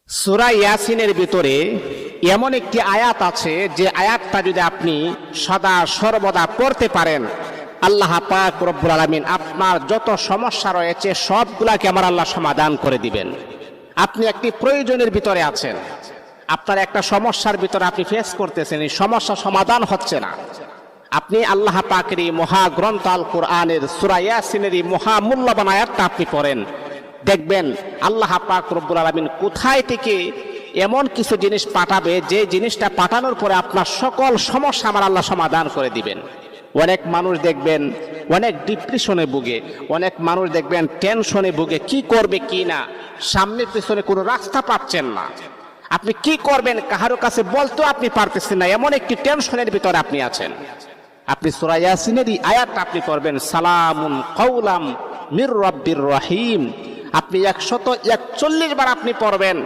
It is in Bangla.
সূরা ইয়াসিনের ভিতরে এমন একটি আয়াত আছে যে আয়াতটা যদি আপনি সদা সর্বদা পড়তে পারেন, আল্লাহ পাক রব্বুল আলামিন আপনার যত সমস্যা রয়েছে সবগুলাকে আমার আল্লাহ সমাধান করে দিবেন। আপনি একটি প্রয়োজনের ভিতরে আছেন, আপনার একটা সমস্যার ভিতরে আপনি ফেস করতেছেন, এই সমস্যা সমাধান হচ্ছে না। আপনি আল্লাহ পাকের এই মহাগ্রন্থ আল কোরআনের সূরা ইয়াসিনের এই মহামূল্যবান আয়াতটা আপনি পড়েন, দেখবেন আল্লাহ পাক রব্বুল আলামিন কোথায় থেকে এমন কিছু জিনিস পাঠাবে যে জিনিসটা পাঠানোর পরে আপনার সকল সমস্যা আমার আল্লাহ সমাধান করে দিবেন। অনেক মানুষ দেখবেন অনেক ডিপ্রেশনে ভুগে, অনেক মানুষ দেখবেন টেনশনে ভুগে, কি করবে কি না, সামনে পিছনে কোনো রাস্তা পাচ্ছেন না, আপনি কি করবেন কাহারো কাছে বলতেও আপনি পারতেছেন না, এমন একটি টেনশনের ভিতরে আপনি আছেন। আপনি সূরা ইয়াসিনের এই আয়াতটা আপনি পড়বেন, সালামুন কাওলাম মির রাব্বির রহিম, আপনি 141 বার আপনি পড়বেন।